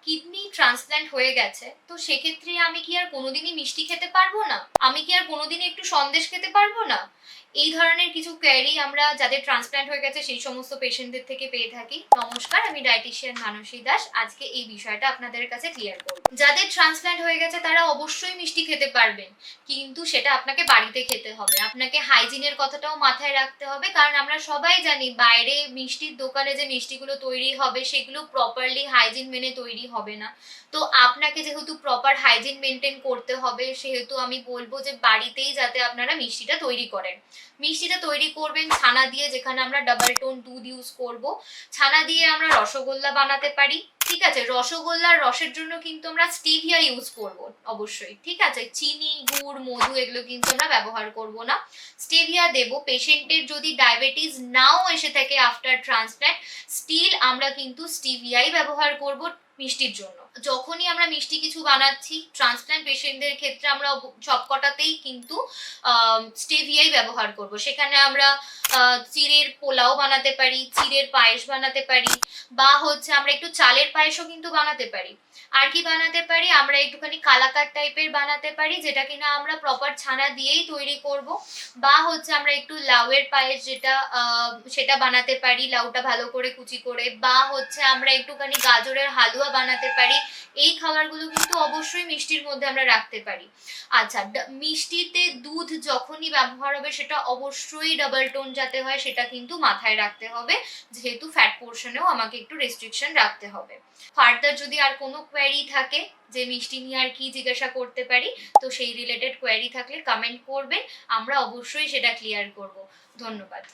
Kidney transplant হয়ে গেছে, তো সেক্ষেত্রে আমি কি আর কোনোদিনই মিষ্টি খেতে পারবো না? আমি কি আর কোনোদিনই একটু সন্দেশ খেতে পারবো না? এই ধরনের কিছু কোয়েরি আমরা যাদের ট্রান্সপ্ল্যান্ট হয়ে গেছে সেই সমস্ত পেশেন্টদের থেকে পেয়ে থাকি। নমস্কার, আমি ডায়েটিশিয়ান মানসী দাস। আজকে এই বিষয়টা আপনাদের কাছে ক্লিয়ার করব। যাদের ট্রান্সপ্ল্যান্ট হয়ে গেছে তারা অবশ্যই মিষ্টি খেতে পারবেন, কিন্তু সেটা আপনাকে বাড়িতে খেতে হবে। আপনাকে হাইজিনের কথাটাও মাথায় রাখতে হবে, কারণ আমরা সবাই জানি বাইরে মিষ্টির দোকানে যে মিষ্টিগুলো তৈরি হবে সেগুলো প্রপারলি হাইজিন মেনে তৈরি হবে না। তো আপনাকে যেহেতু প্রপার হাইজিন মেনটেন করতে হবে, সেহেতু আমি বলবো যে বাড়িতেই যাতে আপনারা মিষ্টিটা তৈরি করেন। মিষ্টিটা তৈরি করবেন ছানা দিয়ে, যেখানে আমরা ডাবল টোন দুধ ইউজ করব। ছানা দিয়ে আমরা রসগোল্লা বানাতে পারি, ঠিক আছে। রসগোল্লার রসের জন্য কিন্তু আমরা স্টিভিয়া ইউজ করব অবশ্যই, ঠিক আছে। চিনি, গুড়, মধু এগুলো কিন্তু আমরা ব্যবহার করব না। স্টেভিয়া দেব। পেশেন্টের যদি ডায়াবেটিস নাও এসে থাকে আফটার ট্রান্সপ্ল্যান্ট, স্টিল আমরা কিন্তু স্টিভিয়াই ব্যবহার করব মিষ্টির জন্য। যখনই আমরা মিষ্টি কিছু বানাচ্ছি ট্রান্সপ্ল্যান্ট পেশেন্টদের ক্ষেত্রে আমরা সবকটাতেই কিন্তু স্টেভিয়াই ব্যবহার করব। সেখানে আমরা চিড়ের পোলাও বানাতে পারি, চিড়ের পায়েস বানাতে পারি, বা হচ্ছে আমরা একটু চালের পায়েসও কিন্তু বানাতে পারি। আর কি বানাতে পারি, আমরা একটুখানি কালাকার টাইপের বানাতে পারি, যেটা কিনা আমরা প্রপার ছানা দিয়েই তৈরি করব। বা হচ্ছে আমরা একটু লাউয়ের পায়েস যেটা সেটা বানাতে পারি, লাউটা ভালো করে কুচি করে। বা হচ্ছে আমরা একটুখানি গাজরের হালুয়া বানাতে পারি। এই খাবারগুলো কিন্তু অবশ্যই মিষ্টির মধ্যে আমরা রাখতে পারি। আচ্ছা, মিষ্টিতে দুধ যখনই ব্যবহার হবে সেটা অবশ্যই ডাবল টোন যাতে হয় সেটা কিন্তু মাথায় রাখতে হবে, যেহেতু ফ্যাট পোর্শনেও আমাকে একটু রেস্ট্রিকশন রাখতে হবে। ফার্দার যদি আর কোনো কোয়েরি থাকে যে মিষ্টি নিয়ে আর কি জিজ্ঞাসা করতে পারি, তো সেই রিলেটেড কোয়েরি থাকলে কমেন্ট করবেন, আমরা অবশ্যই সেটা ক্লিয়ার করব। ধন্যবাদ।